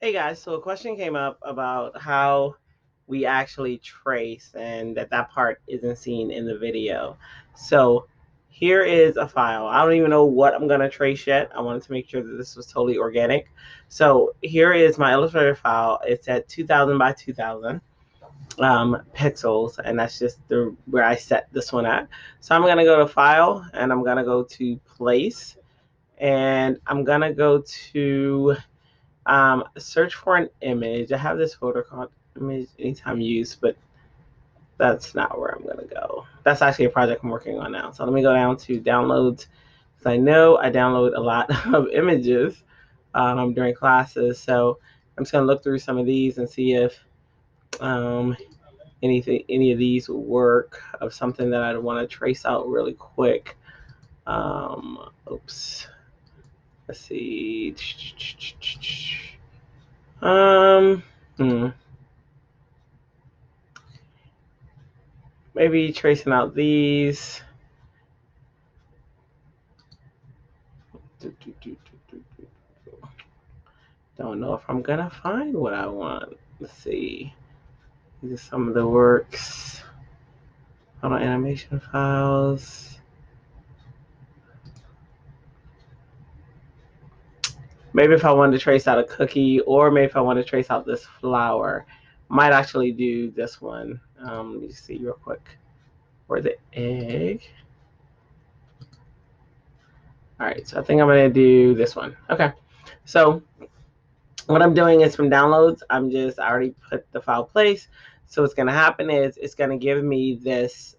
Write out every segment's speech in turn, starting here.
Hey guys, so a question came up about how we actually trace and that part isn't seen in the video. So here is a file. I don't even know what I'm going to trace yet. I wanted to make sure that this was totally organic. So here is my Illustrator file. It's at 2000 by 2000 pixels, and that's just where I set this one at. So I'm going to go to File, and I'm going to go to Place, and I'm going to go to search for an image. I have this folder called Image Anytime Used, but that's not where I'm going to go. That's actually a project I'm working on now. So let me go down to downloads. Because I know I download a lot of images during classes. So I'm just going to look through some of these and see if um, any of these will work, of something that I'd want to trace out really quick. Oops. Let's see. Um, hmm. Maybe tracing out these. Don't know if I'm gonna find what I want. Let's see. These are some of the works. Auto animation files. Maybe if I wanted to trace out a cookie, or maybe if I want to trace out this flower, might actually do this one. Let me see real quick. Or the egg. All right, so I think I'm gonna do this one. Okay, so what I'm doing is from downloads, I already put the file place. So what's gonna happen is it's gonna give me this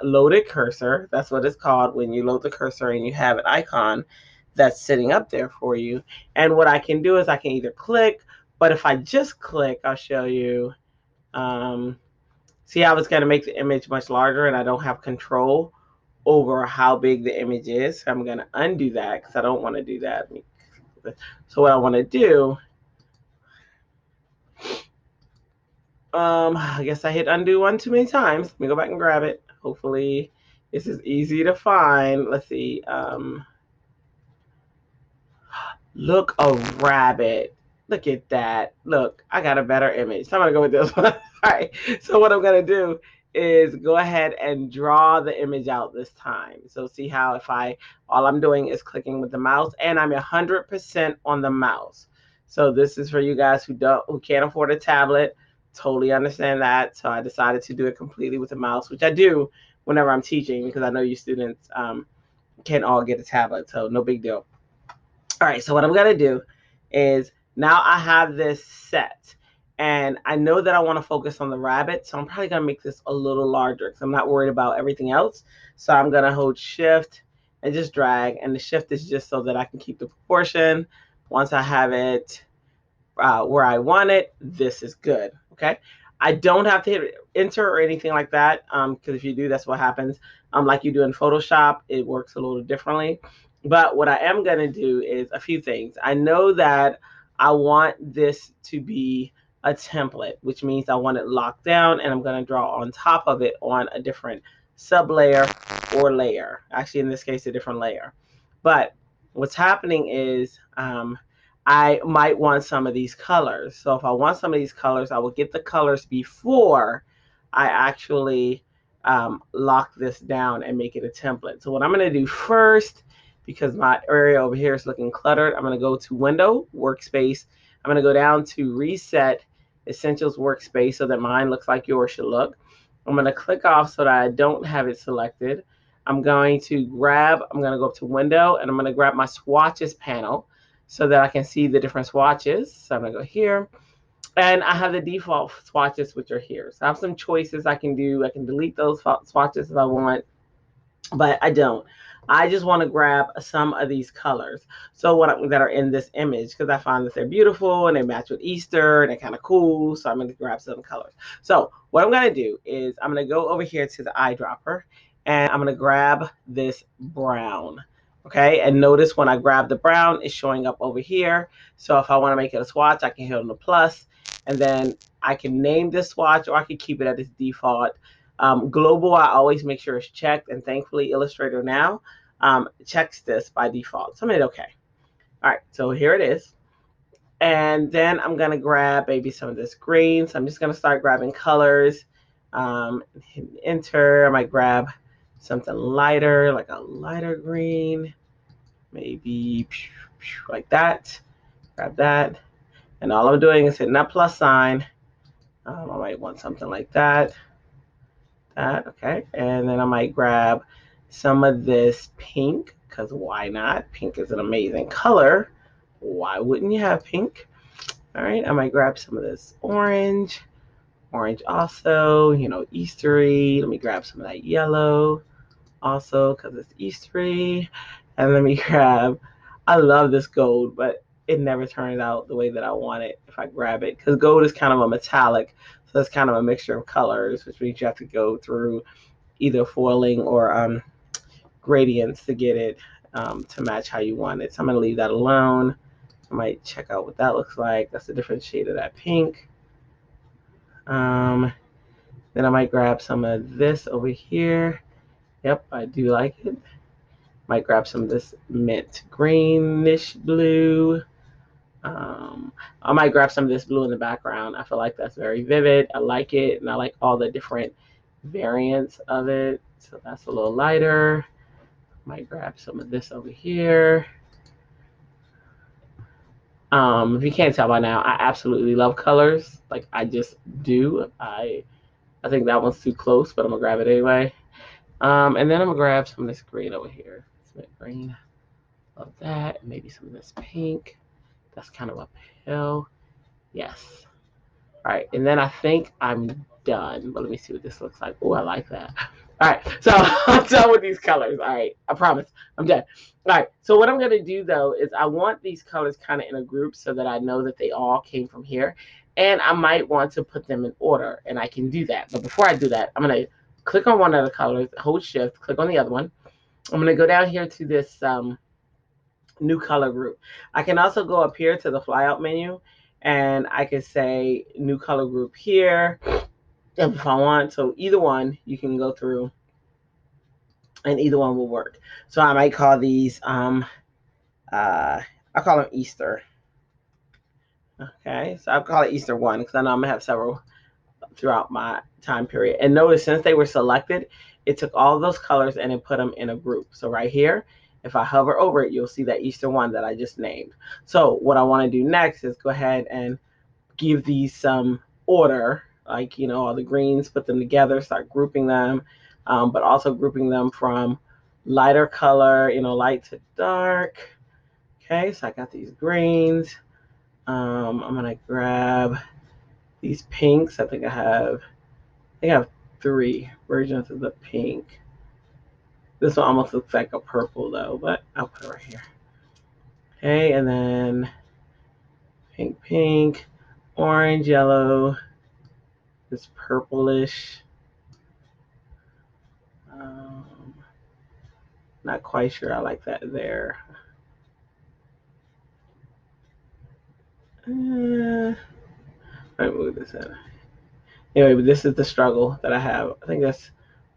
loaded cursor. That's what it's called when you load the cursor and you have an icon that's sitting up there for you. And what I can do is I can either click, but if I just click, I'll show you. See how it's going to make the image much larger, and I don't have control over how big the image is. So I'm going to undo that because I don't want to do that. So what I want to do, I guess I hit undo one too many times. Let me go back and grab it. Hopefully this is easy to find. Let's see. Look, a rabbit. Look at that. Look, I got a better image. So I'm going to go with this one. All right. So what I'm going to do is go ahead and draw the image out this time. So see how all I'm doing is clicking with the mouse, and I'm 100% on the mouse. So this is for you guys who can't afford a tablet. Totally understand that. So I decided to do it completely with the mouse, which I do whenever I'm teaching, because I know you students can't all get a tablet. So no big deal. All right, so what I'm going to do is now I have this set, and I know that I want to focus on the rabbit, so I'm probably going to make this a little larger because I'm not worried about everything else. So I'm going to hold shift and just drag, and the shift is just so that I can keep the proportion. Once I have it where I want it, this is good. Okay, I don't have to hit enter or anything like that, because if you do, that's what happens. Like you do in Photoshop, it works a little differently. But what I am going to do is a few things. I know that I want this to be a template, which means I want it locked down, and I'm going to draw on top of it on a different sub layer or layer. Actually, in this case, a different layer. But what's happening is I might want some of these colors. So if I want some of these colors, I will get the colors before I actually lock this down and make it a template. So what I'm going to do first, because my area over here is looking cluttered, I'm going to go to Window, Workspace. I'm going to go down to Reset Essentials Workspace so that mine looks like yours should look. I'm going to click off so that I don't have it selected. I'm going to go up to Window, and I'm going to grab my Swatches panel so that I can see the different swatches. So I'm going to go here. And I have the default swatches, which are here. So I have some choices I can do. I can delete those swatches if I want, but I don't. I just want to grab some of these colors that are in this image, because I find that they're beautiful and they match with Easter and they're kind of cool. So I'm going to grab some colors. So what I'm going to do is I'm going to go over here to the eyedropper, and I'm going to grab this brown. Okay, and notice when I grab the brown, it's showing up over here. So if I want to make it a swatch, I can hit on the plus, and then I can name this swatch, or I can keep it at its default. Global, I always make sure it's checked, and thankfully Illustrator now checks this by default. So I'm going to hit OK. All right, so here it is. And then I'm gonna grab maybe some of this green. So I'm just gonna start grabbing colors. Hit enter. I might grab something lighter, like a lighter green, maybe like that. Grab that. And all I'm doing is hitting that plus sign. I might want something like that. Okay. And then I might grab some of this pink, because why not? Pink is an amazing color. Why wouldn't you have pink? All right, I might grab some of this orange. Orange also, you know, Eastery. Let me grab some of that yellow also because it's Eastery. And let me grab, I love this gold, but it never turns out the way that I want it if I grab it, because gold is kind of a metallic. So it's kind of a mixture of colors, which means you have to go through either foiling or gradients to get it to match how you want it. So I'm going to leave that alone. I might check out what that looks like. That's a different shade of that pink. Then I might grab some of this over here. Yep, I do like it. Might grab some of this mint greenish blue. I might grab some of this blue in the background. I feel like that's very vivid. I like it, and I like all the different variants of it. So that's a little lighter. Might grab some of this over here. If you can't tell by now, I absolutely love colors. Like, I just do. I think that one's too close, but I'm gonna grab it anyway. And then I'm gonna grab some of this green over here. Some green, love that. Maybe some of this pink. That's kind of uphill. Yes. All right, and then I think I'm done. But let me see what this looks like. Oh, I like that. All right, so I'm done with these colors. All right, I promise I'm done. All right, so what I'm gonna do though is I want these colors kind of in a group so that I know that they all came from here. And I might want to put them in order, and I can do that. But before I do that, I'm gonna click on one of the colors, hold shift, click on the other one. I'm gonna go down here to this new color group. I can also go up here to the flyout menu, and I can say new color group here if I want. So either one you can go through, and either one will work. So I might call these I call them Easter. Okay, so I'll call it Easter 1 because I know I'm gonna have several throughout my time period. And notice since they were selected, it took all of those colors and it put them in a group. So right here, if I hover over it, you'll see that Easter 1 that I just named. So what I want to do next is go ahead and give these some order, like, you know, all the greens, put them together, start grouping them, but also grouping them from lighter color, you know, light to dark. Okay, so I got these greens. I'm gonna grab these pinks. I have 3 versions of the pink. This one almost looks like a purple though, but I'll put it right here. Okay, and then pink, pink, orange, yellow, this purplish. Not quite sure I like that there. Let me move this in. Anyway, but this is the struggle that I have. I think that's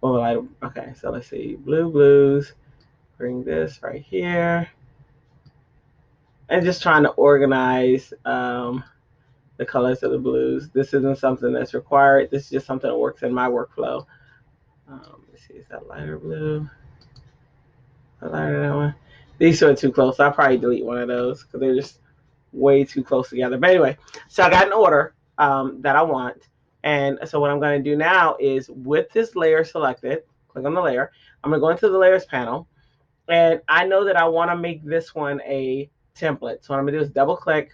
okay, so let's see. Blue, blues. Bring this right here. And just trying to organize the colors of the blues. This isn't something that's required. This is just something that works in my workflow. Let's see, is that lighter blue? Lighter that one. These are too close. I'll probably delete one of those because they're just way too close together. But anyway, so I got an order that I want. And so what I'm going to do now is with this layer selected, click on the layer. I'm going to go into the layers panel. And I know that I want to make this one a template. So what I'm going to do is double click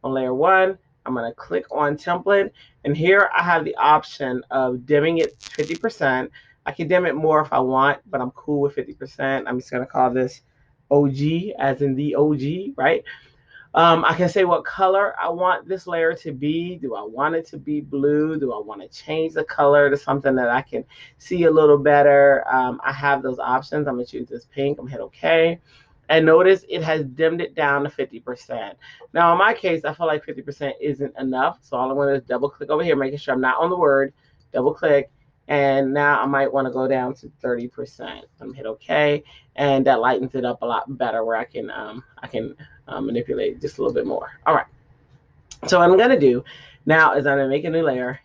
on layer 1. I'm going to click on template. And here I have the option of dimming it 50%. I can dim it more if I want, but I'm cool with 50%. I'm just going to call this OG, as in the OG, right? I can say what color I want this layer to be. Do I want it to be blue? Do I want to change the color to something that I can see a little better? I have those options. I'm going to choose this pink. I'm going to hit OK. And notice it has dimmed it down to 50%. Now, in my case, I feel like 50% isn't enough. So all I'm going to do is double click over here, making sure I'm not on the word. Double click. And now I might want to go down to 30%. I'm hit OK. And that lightens it up a lot better where I can manipulate just a little bit more. All right. So what I'm going to do now is I'm going to make a new layer,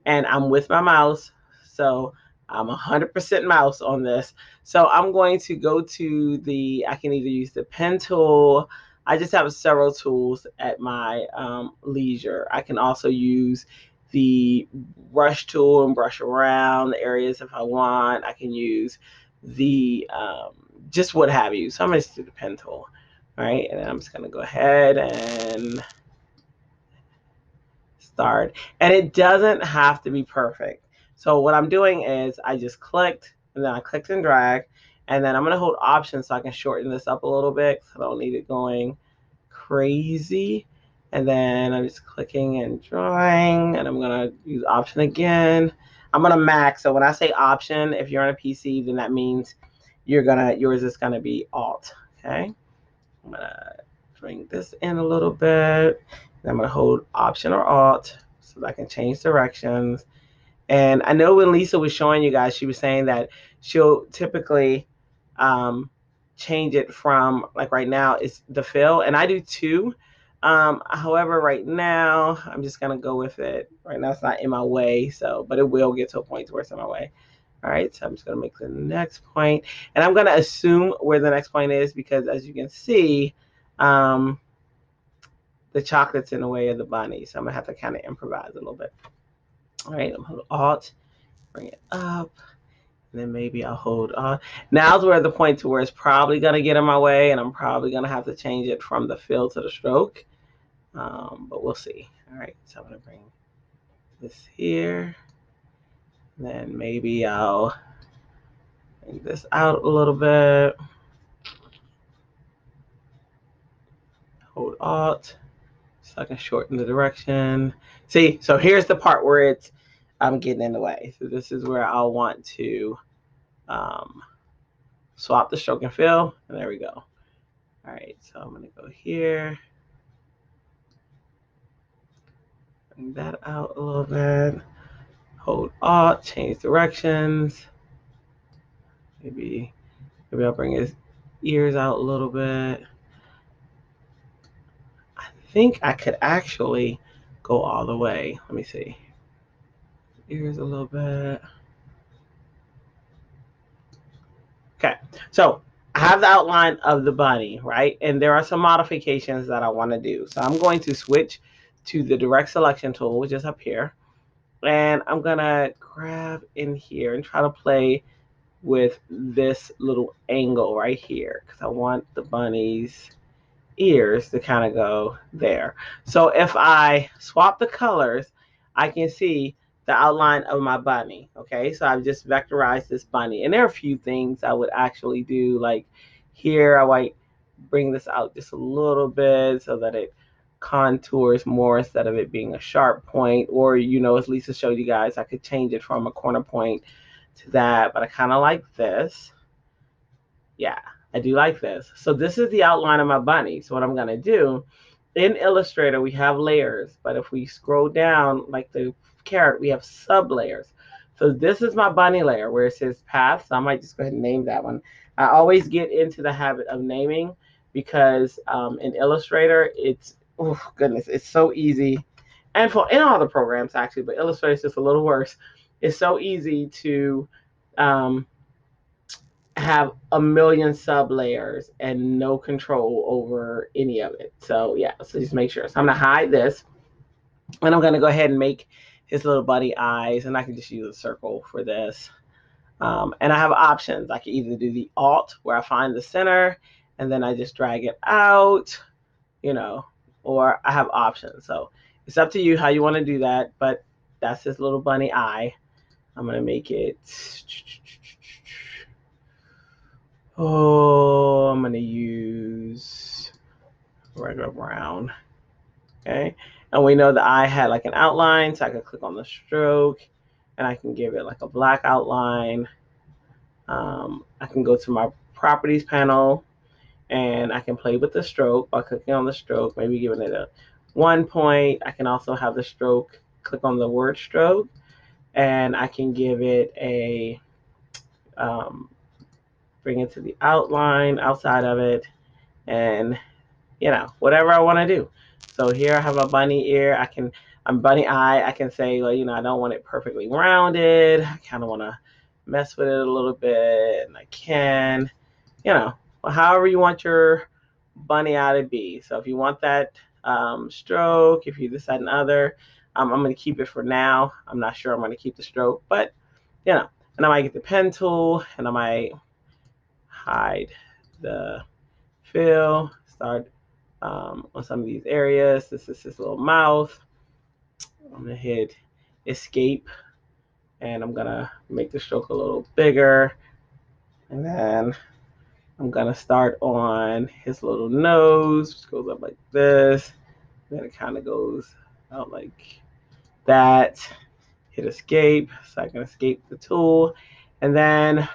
and I'm with my mouse. So I'm 100% mouse on this. So I'm going to go to I can either use the pen tool. I just have several tools at my leisure. I can also use the brush tool and brush around the areas if I want. I can use the just what have you. So I'm going to do the pen tool. All right, and then I'm just going to go ahead and start. And it doesn't have to be perfect. So what I'm doing is I just clicked, and then I clicked and drag, and then I'm going to hold Option so I can shorten this up a little bit because I don't need it going crazy. And then I'm just clicking and drawing, and I'm going to use Option again. I'm going to max. So when I say Option, if you're on a PC, then that means yours is going to be Alt. Okay. I'm going to bring this in a little bit. I'm going to hold Option or Alt so that I can change directions. And I know when Lisa was showing you guys, she was saying that she'll typically change it from, like right now, it's the fill, and I do too. However, right now, I'm just going to go with it. Right now, it's not in my way, but it will get to a point where it's in my way. All right, so I'm just going to make the next point, and I'm going to assume where the next point is because, as you can see, the chocolate's in the way of the bunny, so I'm going to have to kind of improvise a little bit. All right, I'm going to Alt, bring it up, and then maybe I'll hold on. Now's where the point to where it's probably going to get in my way, and I'm probably going to have to change it from the fill to the stroke, but we'll see. All right, so I'm going to bring this here. Then maybe I'll bring this out a little bit. Hold Alt so I can shorten the direction. See, so here's the part where I'm getting in the way. So this is where I'll want to swap the stroke and fill, and there we go. All right, so I'm going to go here. Bring that out a little bit. Hold Alt, change directions. Maybe I'll bring his ears out a little bit. I think I could actually go all the way. Let me see. Ears a little bit. Okay, so I have the outline of the bunny, right? And there are some modifications that I want to do. So I'm going to switch to the direct selection tool, which is up here. And I'm going to grab in here and try to play with this little angle right here because I want the bunny's ears to kind of go there. So if I swap the colors, I can see the outline of my bunny. Okay, so I've just vectorized this bunny, and there are a few things I would actually do. Like here, I might bring this out just a little bit so that it contours more instead of it being a sharp point, or as Lisa showed you guys, I could change it from a corner point to that, but I kind of like this. Yeah, I do like this. So this is the outline of my bunny. So what I'm going to do, in Illustrator, we have layers, but if we scroll down like the carrot, we have sub layers. So this is my bunny layer where it says path. So I might just go ahead and name that one. I always get into the habit of naming because in Illustrator, oh goodness, it's so easy. And in all the programs actually, but Illustrator is just a little worse. It's so easy to have a million sub layers and no control over any of it. So yeah, so just make sure. So I'm gonna hide this, and I'm gonna go ahead and make his little bunny eyes, and I can just use a circle for this. And I have options. I can either do the Alt, where I find the center, and then I just drag it out, or I have options. So it's up to you how you want to do that, but that's his little bunny eye. I'm gonna make it. I'm going to use regular brown. Okay. And we know that I had like an outline, so I can click on the stroke and I can give it like a black outline. I can go to my properties panel and I can play with the stroke by clicking on the stroke, maybe giving it a 1 point. I can also have the stroke, click on the word stroke, and I can give it a bring it to the outline outside of it, and you know, whatever I want to do. So here I have a bunny ear. I'm bunny eye. I can say, well, you know, I don't want it perfectly rounded. I kind of want to mess with it a little bit, and I can, you know, however you want your bunny eye to be. So if you want that stroke, if you decide another, I'm going to keep it for now. I'm not sure I'm going to keep the stroke, but you know, and I might get the pen tool, and I might hide the fill, start on some of these areas. This is his little mouth. I'm gonna hit escape, and I'm gonna make the stroke a little bigger, and then I'm gonna start on his little nose, which goes up like this. Then it kind of goes out like that. Hit escape, so I can escape the tool, and then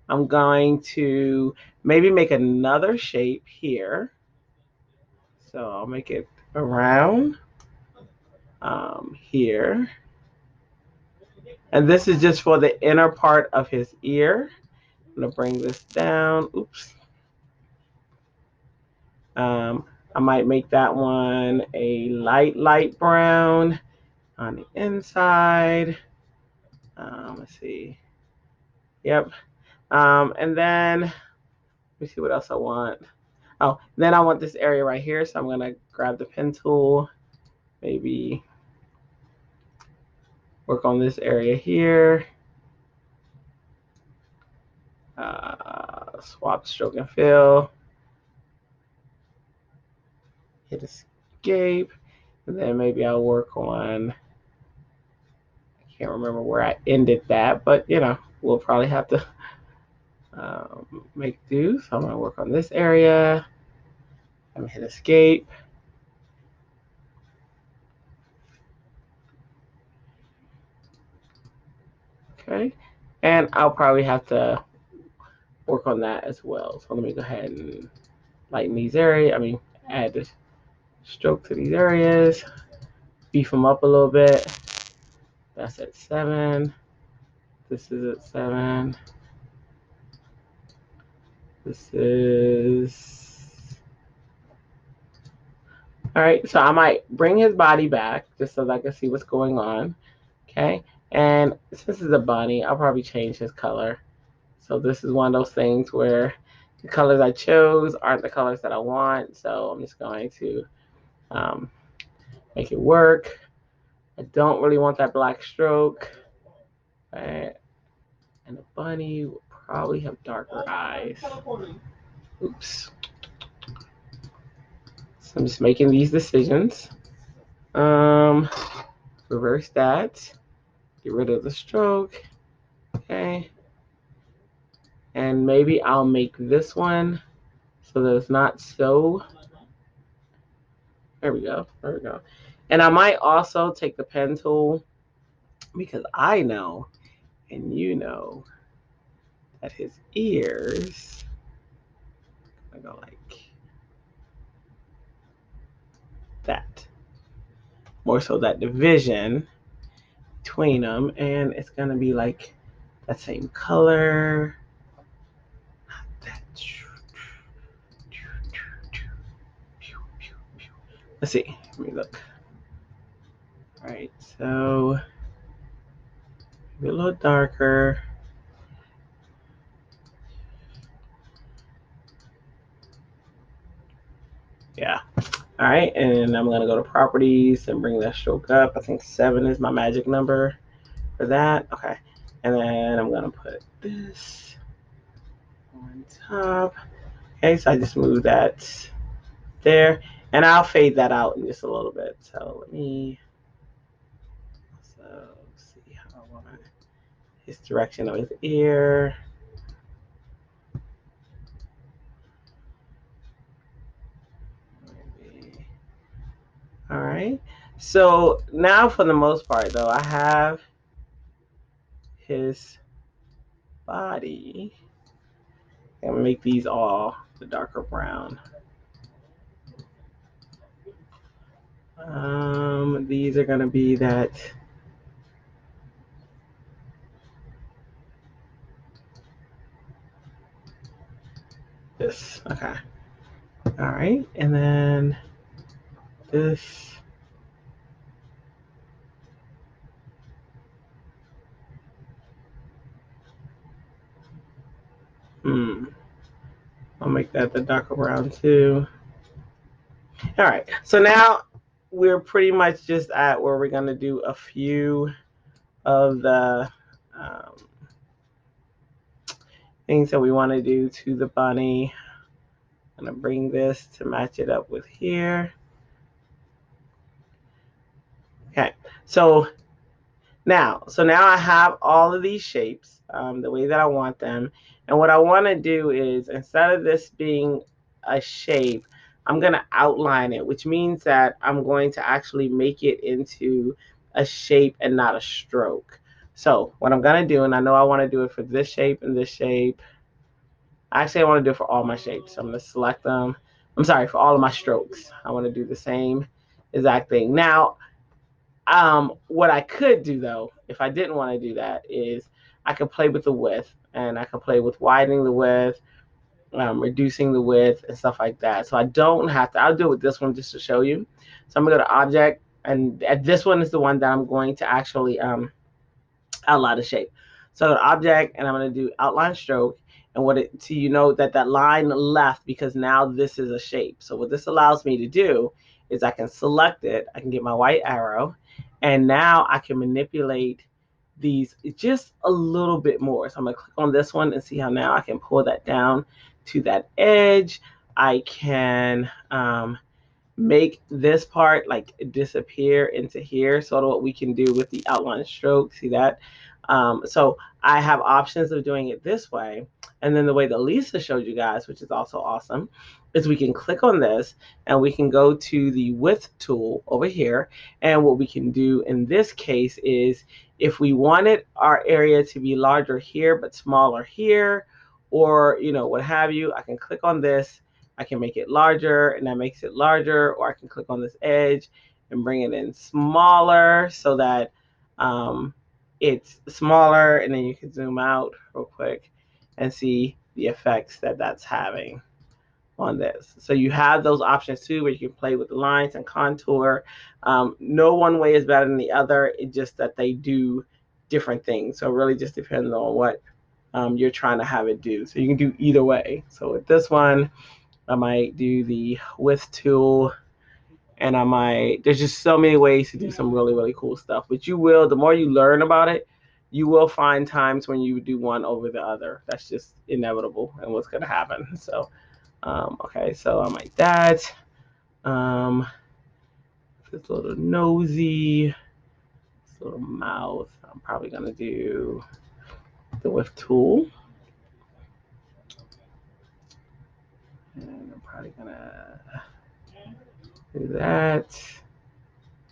I'm going to maybe make another shape here. So I'll make it around here. And this is just for the inner part of his ear. I'm gonna bring this down. Oops. I might make that one a light brown on the inside. Let's see. Yep. And then let me see what else I want. Oh, then I want this area right here. So I'm gonna grab the pen tool, maybe work on this area here. Swap stroke and fill. Hit escape. And then maybe I'll work on, I can't remember where I ended that, but you know, we'll probably have to make do. So I'm gonna work on this area. I'm gonna hit escape. Okay. And I'll probably have to work on that as well. So let me go ahead and lighten these areas. I mean, add the stroke to these areas, beef them up a little bit. That's at 7. This is at 7. This is, all right. So I might bring his body back just so that I can see what's going on. Okay. And since it's a bunny, I'll probably change his color. So this is one of those things where the colors I chose aren't the colors that I want. So I'm just going to make it work. I don't really want that black stroke. Right. And the bunny will probably have darker eyes. Oops. So I'm just making these decisions. Reverse that. Get rid of the stroke. Okay. And maybe I'll make this one so that it's not so. There we go. There we go. And I might also take the pen tool because I know and you know that his ears are going to go like that. More so that division between them, and it's going to be like that same color. Let's see. Let me look. All right, so maybe a little darker. Yeah. All right, and I'm gonna go to properties and bring that stroke up. I think 7 is my magic number for that. Okay, and then I'm gonna put this on top. Okay, so I just moved that there, and I'll fade that out in just a little bit. So let me see how I want his direction of his ear. Maybe. All right. So now, for the most part, though, I have his body. I'm gonna make these all the darker brown. These are gonna be that. This. Okay. All right, and then this. I'll make that the darker brown too. All right, so now we're pretty much just at where we're gonna do a few of the um, things that we want to do to the bunny. I'm gonna bring this to match it up with here. Okay, so now I have all of these shapes the way that I want them. And what I want to do is, instead of this being a shape, I'm going to outline it, which means that I'm going to actually make it into a shape and not a stroke. So what I'm going to do, and I know I want to do it for this shape and this shape. Actually, I want to do it for all my shapes. So I'm going to select them. I'm sorry, for all of my strokes. I want to do the same exact thing. Now, what I could do though, if I didn't want to do that, is I could play with the width, and I could play with widening the width, reducing the width, and stuff like that. So I don't have to. I'll do it with this one just to show you. So I'm gonna go to Object, and this one is the one that I'm going to actually outline the shape. So I go to Object, and I'm gonna do Outline Stroke, and what it, so you know that that line left, because now this is a shape. So what this allows me to do is I can select it, I can get my white arrow, and now I can manipulate these just a little bit more. So I'm gonna click on this one and see how now I can pull that down to that edge. I can make this part like disappear into here, sort of what we can do with the outline stroke. See that? So I have options of doing it this way. And then the way that Lisa showed you guys, which is also awesome, is we can click on this and we can go to the width tool over here. And what we can do in this case is, if we wanted our area to be larger here but smaller here, or what have you, I can click on this, I can make it larger, and that makes it larger, or I can click on this edge and bring it in smaller so that it's smaller, and then you can zoom out real quick and see the effects that that's having on this. So you have those options too, where you can play with the lines and contour. No one way is better than the other. It's just that they do different things. So it really just depends on what you're trying to have it do. So you can do either way. So with this one, I might do the width tool, and there's just so many ways to do some really, really cool stuff. But the more you learn about it, you will find times when you do one over the other. That's just inevitable and what's going to happen. So, okay, so I might that. Um, this little nosy, this little mouth. I'm probably going to do the width tool. And I'm probably going to do that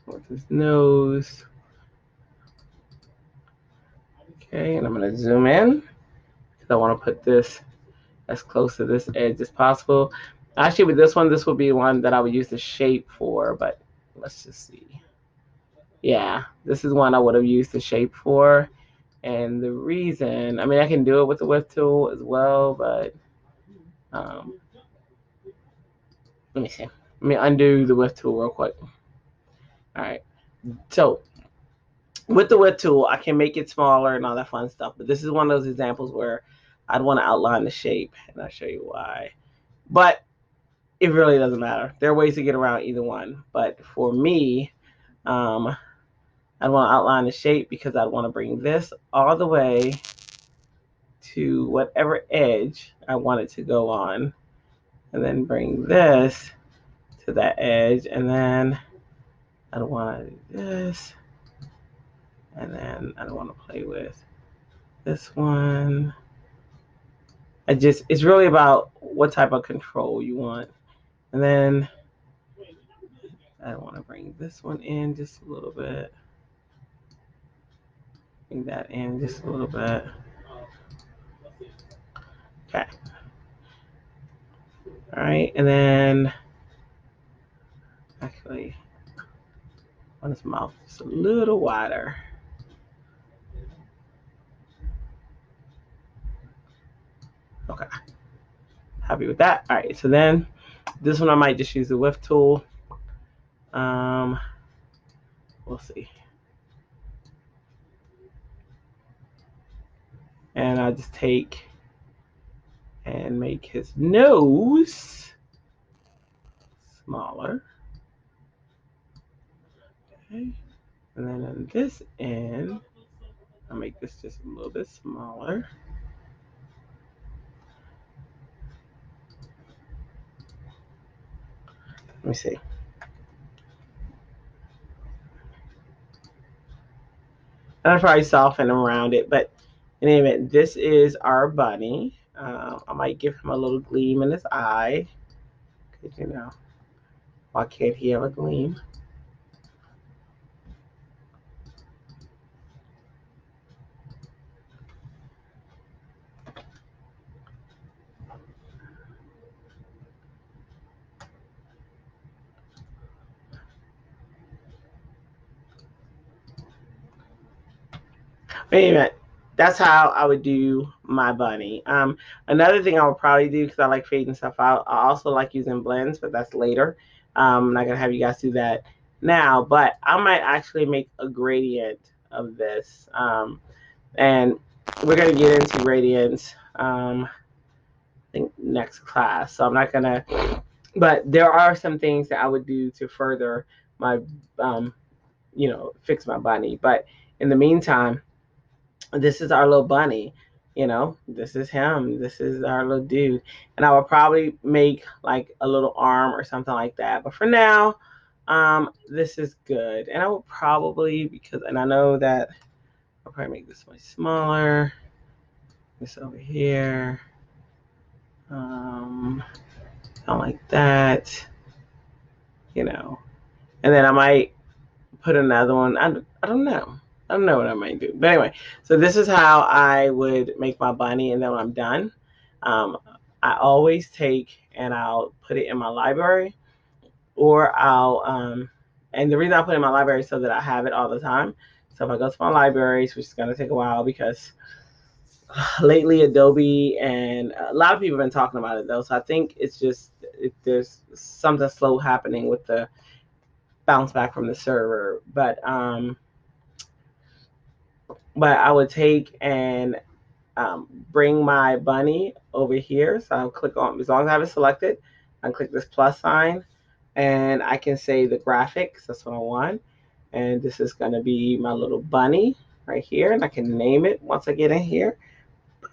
with his nose. Okay, and I'm going to zoom in because I want to put this as close to this edge as possible. Actually, with this one, this would be one that I would use the shape for, but let's just see. Yeah, this is one I would have used the shape for. And the reason, I mean, I can do it with the width tool as well, but let me see. Let me undo the width tool real quick. All right. So with the width tool, I can make it smaller and all that fun stuff. But this is one of those examples where I'd want to outline the shape, and I'll show you why. But it really doesn't matter. There are ways to get around either one. But for me, I'd want to outline the shape because I'd want to bring this all the way to whatever edge I want it to go on, and then bring this to that edge, and then I'd want to do this, and then I'd want to play with this one. It's really about what type of control you want. And then I want to bring this one in just a little bit. Bring that in just a little bit. Okay. All right, and then actually on his mouth just a little wider. Okay. Happy with that. All right, so then This one I might just use the whiff tool. We'll see. And I'll just take and make his nose smaller. Okay. And then on this end, I'll make this just a little bit smaller. Let me see. I'll probably soften around it, but in any event, this is our bunny. I might give him a little gleam in his eye, because you know, why can't he have a gleam? Anyway, that's how I would do my bunny. Another thing I would probably do, because I like fading stuff out, I also like using blends, but that's later. I'm not going to have you guys do that now, but I might actually make a gradient of this. And we're going to get into gradients, I think, next class. So I'm not going to, but there are some things that I would do to further my, fix my bunny. But in the meantime, this is our little bunny, this is him, this is our little dude. And I would probably make like a little arm or something like that, but for now, this is good. And I will probably, and I know that I'll probably make this one smaller, this over here, something like that, and then I might put another one. I don't know. I don't know what I might do. But anyway, so this is how I would make my bunny, and then when I'm done, um, I always take and I'll put it in my library, or and the reason I put it in my library is so that I have it all the time. So if I go to my libraries, which is going to take a while because lately Adobe and a lot of people have been talking about it though. So I think it's just, there's something slow happening with the bounce back from the server. But I would take and bring my bunny over here. So I'll click on, as long as I have it selected, I click this plus sign and I can say the graphics. That's what I want. And this is going to be my little bunny right here. And I can name it once I get in here.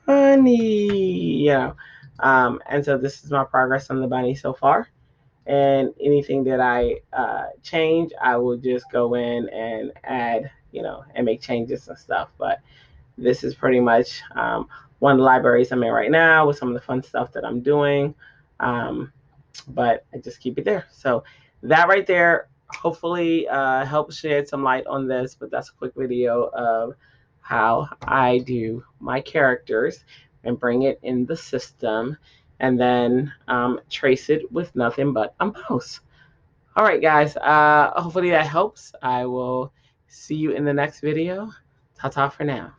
Bunny, and so this is my progress on the bunny so far. And anything that I change, I will just go in and add, and make changes and stuff. But this is pretty much one of the libraries I'm in right now with some of the fun stuff that I'm doing. But I just keep it there. So that right there hopefully helps shed some light on this. But that's a quick video of how I do my characters and bring it in the system, and then trace it with nothing but a mouse. All right, guys. Hopefully that helps. I will see you in the next video. Ta-ta for now.